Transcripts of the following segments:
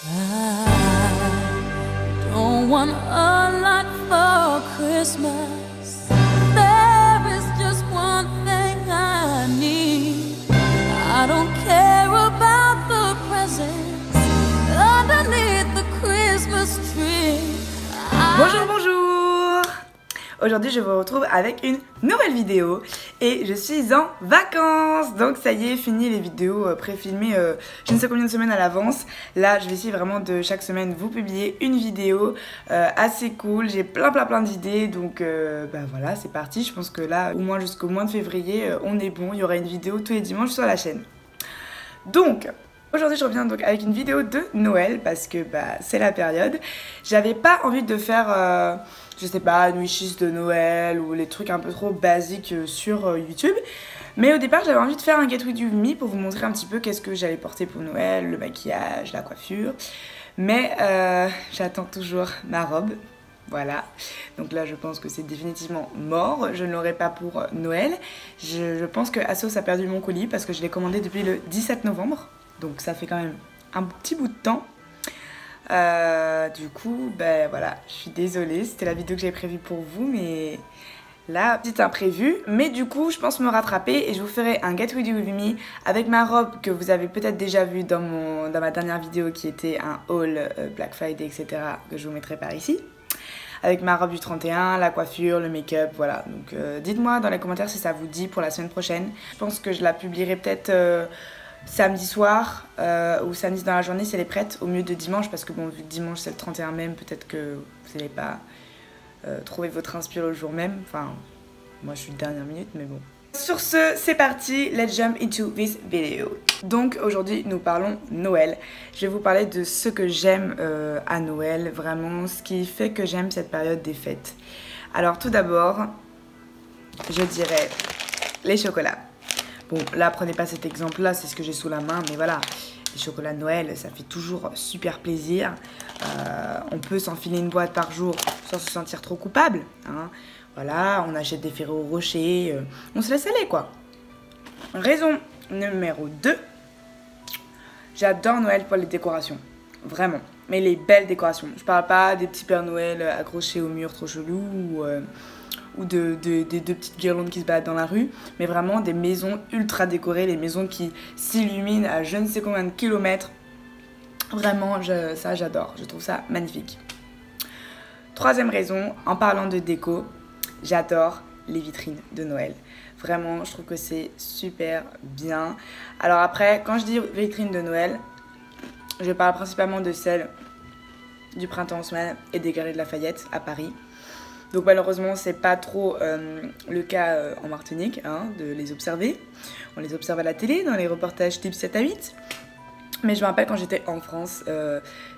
I don't want a lot for Christmas. There is just one thing I need. I don't care about the presents underneath the Christmas tree. Bonjour, bonjour! Aujourd'hui je vous retrouve avec une nouvelle vidéo et je suis en vacances. Donc ça y est, fini les vidéos pré-filmées je ne sais combien de semaines à l'avance. Là je vais essayer vraiment de chaque semaine vous publier une vidéo assez cool. J'ai plein d'idées, donc voilà, c'est parti. Je pense que là au moins jusqu'au mois de février on est bon, il y aura une vidéo tous les dimanches sur la chaîne. Donc aujourd'hui je reviens donc avec une vidéo de Noël parce que c'est la période. J'avais pas envie de faire je sais pas, une wishlist de Noël ou les trucs un peu trop basiques sur YouTube. Mais au départ j'avais envie de faire un Get With You Me pour vous montrer un petit peu qu'est-ce que j'allais porter pour Noël, le maquillage, la coiffure. Mais j'attends toujours ma robe. Voilà, donc là je pense que c'est définitivement mort, je ne l'aurai pas pour Noël. Je pense que Asos a perdu mon colis parce que je l'ai commandé depuis le 17 novembre. Donc ça fait quand même un petit bout de temps. Du coup, voilà, je suis désolée, c'était la vidéo que j'avais prévue pour vous, mais là, petit imprévu. Mais du coup, je pense me rattraper et je vous ferai un Get With You With Me avec ma robe que vous avez peut-être déjà vue dans ma dernière vidéo qui était un haul Black Friday, etc. que je vous mettrai par ici. Avec ma robe du 31, la coiffure, le make-up, voilà. Donc dites-moi dans les commentaires si ça vous dit pour la semaine prochaine. Je pense que je la publierai peut-être samedi soir ou samedi dans la journée si elle est prête, au mieux de dimanche, parce que bon, vu que dimanche c'est le 31 même, peut-être que vous n'allez pas trouver votre inspire le jour même. Enfin, moi je suis de dernière minute, mais bon. Sur ce, c'est parti, let's jump into this video. Donc aujourd'hui nous parlons Noël. Je vais vous parler de ce que j'aime à Noël, vraiment ce qui fait que j'aime cette période des fêtes. Alors tout d'abord, je dirais les chocolats. Bon là prenez pas cet exemple là, c'est ce que j'ai sous la main, mais voilà, les chocolats de Noël ça fait toujours super plaisir. On peut s'enfiler une boîte par jour sans se sentir trop coupable, hein. Voilà, on achète des Ferrero Rocher, on se laisse aller quoi. Raison numéro 2, j'adore Noël pour les décorations, vraiment. Mais les belles décorations, je parle pas des petits Pères Noël accrochés au mur trop chelou ou de petites guirlandes qui se baladent dans la rue, mais vraiment des maisons ultra décorées, les maisons qui s'illuminent à je ne sais combien de kilomètres. Vraiment, ça j'adore, je trouve ça magnifique. Troisième raison, en parlant de déco, j'adore les vitrines de Noël. Vraiment, je trouve que c'est super bien. Alors après, quand je dis vitrines de Noël, je parle principalement de celles du Printemps Haussmann et des Galeries de Lafayette à Paris. Donc malheureusement, c'est pas trop le cas en Martinique, hein, de les observer. On les observe à la télé, dans les reportages type 7 à 8. Mais je me rappelle quand j'étais en France,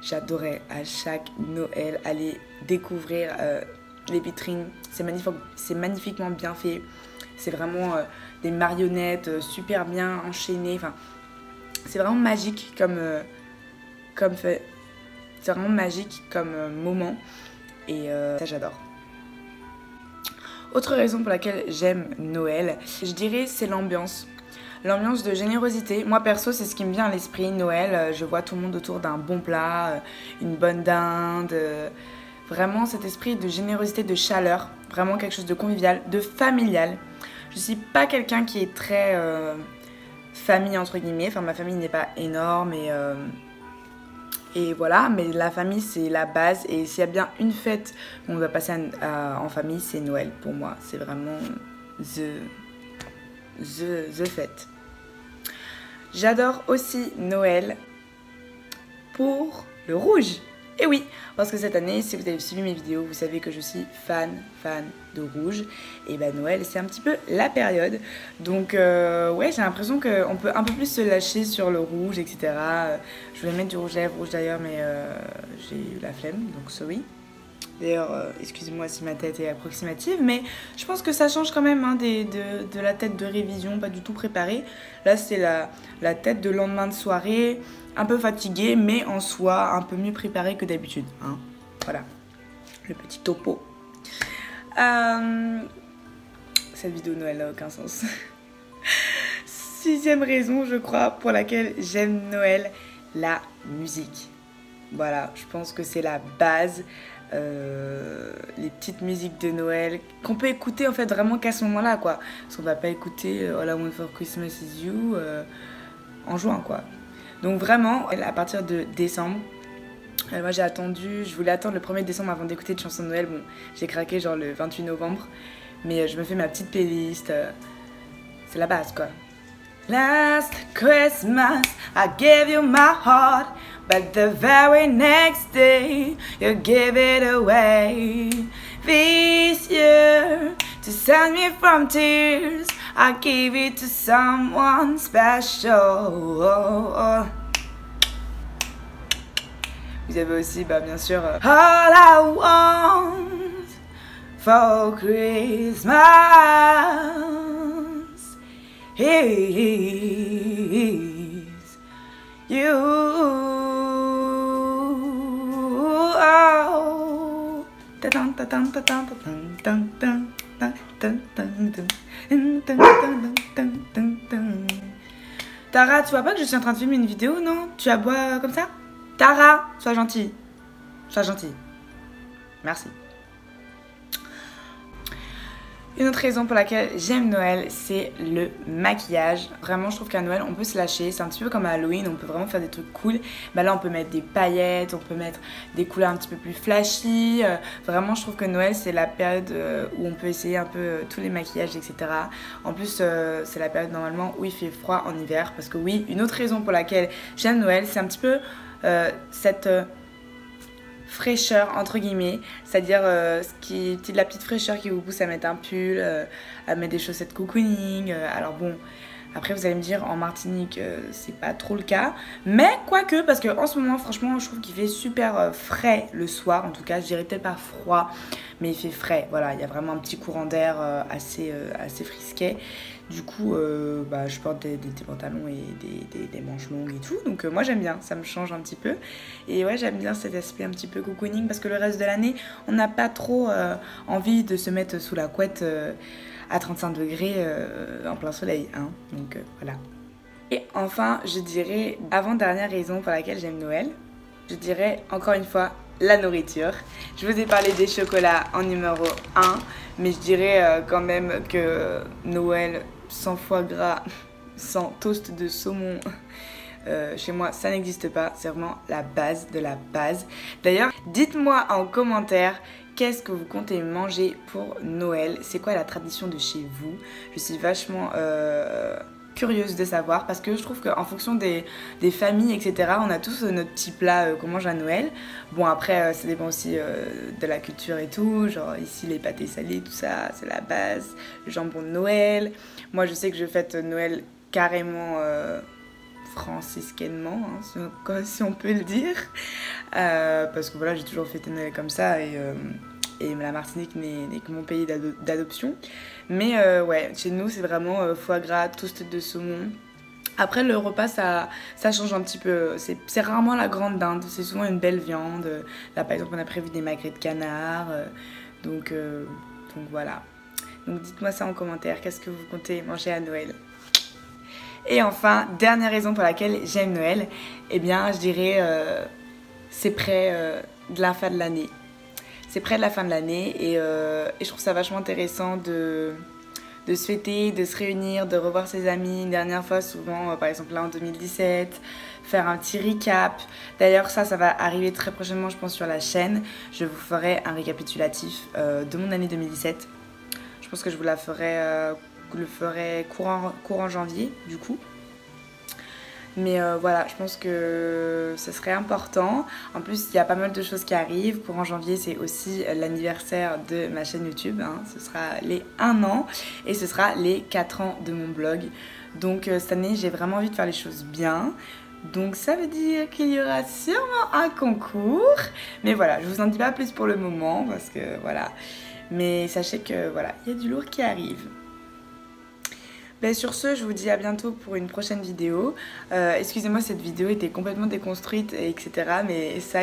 j'adorais à chaque Noël aller découvrir les vitrines. C'est magnifiquement bien fait. C'est vraiment des marionnettes super bien enchaînées. Enfin, c'est vraiment magique comme fait. C'est vraiment magique comme moment. Et ça j'adore. Autre raison pour laquelle j'aime Noël, je dirais c'est l'ambiance. L'ambiance de générosité. Moi perso c'est ce qui me vient à l'esprit. Noël, je vois tout le monde autour d'un bon plat, une bonne dinde. Vraiment cet esprit de générosité, de chaleur. Vraiment quelque chose de convivial, de familial. Je suis pas quelqu'un qui est très famille entre guillemets. Enfin ma famille n'est pas énorme et voilà. Mais la famille c'est la base. Et s'il y a bien une fête qu'on doit passer en famille, c'est Noël pour moi. C'est vraiment the fête. J'adore aussi Noël pour le rouge. Et oui, parce que cette année, si vous avez suivi mes vidéos, vous savez que je suis fan de rouge. Et Noël, c'est un petit peu la période. Donc ouais, j'ai l'impression qu'on peut un peu plus se lâcher sur le rouge, etc. Je voulais mettre du rouge à lèvres rouge d'ailleurs, mais j'ai eu la flemme, donc sorry. D'ailleurs, excusez-moi si ma tête est approximative, mais je pense que ça change quand même hein, de la tête de révision, pas du tout préparée. Là, c'est la tête de lendemain de soirée, un peu fatiguée, mais en soi, un peu mieux préparée que d'habitude. Hein. Voilà, le petit topo. Cette vidéo de Noël n'a aucun sens. Sixième raison, je crois, pour laquelle j'aime Noël, la musique. Voilà, je pense que c'est la base. Les petites musiques de Noël qu'on peut écouter en fait vraiment qu'à ce moment-là, quoi. Parce qu'on va pas écouter All I Want for Christmas Is You en juin, quoi. Donc vraiment, à partir de décembre, moi j'ai attendu, je voulais attendre le 1er décembre avant d'écouter de chansons de Noël. Bon, j'ai craqué genre le 28 novembre, mais je me fais ma petite playlist. C'est la base, quoi. Last Christmas, I gave you my heart, but the very next day, you gave it away. This year, to save me from tears, I gave it to someone special. Vous avez aussi, bien sûr, All I Want for Christmas is you. Tara, tu vois pas que je suis en train de filmer une vidéo, non? Tu aboies comme ça? Tara, sois gentille. Sois gentille. Merci. Une autre raison pour laquelle j'aime Noël, c'est le maquillage. Vraiment, je trouve qu'à Noël, on peut se lâcher. C'est un petit peu comme à Halloween, on peut vraiment faire des trucs cool. Là, on peut mettre des paillettes, on peut mettre des couleurs un petit peu plus flashy. Vraiment, je trouve que Noël, c'est la période où on peut essayer un peu tous les maquillages, etc. En plus, c'est la période normalement où il fait froid en hiver. Parce que oui, une autre raison pour laquelle j'aime Noël, c'est un petit peu cette fraîcheur entre guillemets, c'est-à-dire la petite fraîcheur qui vous pousse à mettre un pull, à mettre des chaussettes cocooning. Alors bon, après vous allez me dire en Martinique c'est pas trop le cas, mais quoique, parce que en ce moment franchement je trouve qu'il fait super frais le soir, en tout cas je dirais peut-être pas froid, mais il fait frais, voilà, il y a vraiment un petit courant d'air assez frisquet. Du coup, je porte des pantalons et des manches longues et tout. Donc moi j'aime bien, ça me change un petit peu. Et ouais, j'aime bien cet aspect un petit peu cocooning parce que le reste de l'année, on n'a pas trop envie de se mettre sous la couette à 35 degrés en plein soleil. Hein. Donc voilà. Et enfin, je dirais, avant-dernière raison pour laquelle j'aime Noël, je dirais encore une fois la nourriture. Je vous ai parlé des chocolats en numéro 1, mais je dirais quand même que Noël sans foie gras, sans toast de saumon, chez moi ça n'existe pas. C'est vraiment la base de la base. D'ailleurs, dites-moi en commentaire qu'est-ce que vous comptez manger pour Noël. C'est quoi la tradition de chez vous? Je suis vachement curieuse de savoir parce que je trouve qu'en fonction des familles, etc., on a tous notre petit plat qu'on mange à Noël. Bon, après, ça dépend aussi de la culture et tout. Genre ici, les pâtés salés, tout ça, c'est la base. Le jambon de Noël. Moi, je sais que je fête Noël carrément franciscainement, hein, si on peut le dire. Parce que voilà, j'ai toujours fêté Noël comme ça et la Martinique n'est que mon pays d'adoption. Mais ouais, chez nous c'est vraiment foie gras, toast de saumon. Après le repas ça change un petit peu, c'est rarement la grande dinde, c'est souvent une belle viande. Là par exemple on a prévu des magrets de canard, donc voilà. Donc dites-moi ça en commentaire, qu'est-ce que vous comptez manger à Noël? Et enfin, dernière raison pour laquelle j'aime Noël, eh bien je dirais c'est près de la fin de l'année. C'est près de la fin de l'année et je trouve ça vachement intéressant de se fêter, de se réunir, de revoir ses amis. Une dernière fois, souvent, par exemple là en 2017, faire un petit recap. D'ailleurs, ça va arriver très prochainement, je pense, sur la chaîne. Je vous ferai un récapitulatif de mon année 2017. Je pense que je vous le ferai courant janvier, du coup. Mais voilà, je pense que ce serait important. En plus, il y a pas mal de choses qui arrivent. Courant janvier, c'est aussi l'anniversaire de ma chaîne YouTube. Hein. Ce sera les 1 an et ce sera les 4 ans de mon blog. Donc cette année, j'ai vraiment envie de faire les choses bien. Donc ça veut dire qu'il y aura sûrement un concours. Mais voilà, je vous en dis pas plus pour le moment parce que voilà. Mais sachez que voilà, il y a du lourd qui arrive. Sur ce, je vous dis à bientôt pour une prochaine vidéo. Excusez-moi, cette vidéo était complètement déconstruite, etc. Mais ça,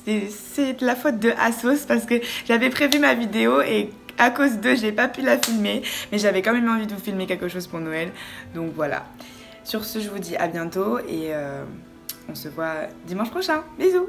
c'est de la faute de Asos parce que j'avais prévu ma vidéo et à cause d'eux, j'ai pas pu la filmer. Mais j'avais quand même envie de vous filmer quelque chose pour Noël. Donc voilà. Sur ce, je vous dis à bientôt et on se voit dimanche prochain. Bisous!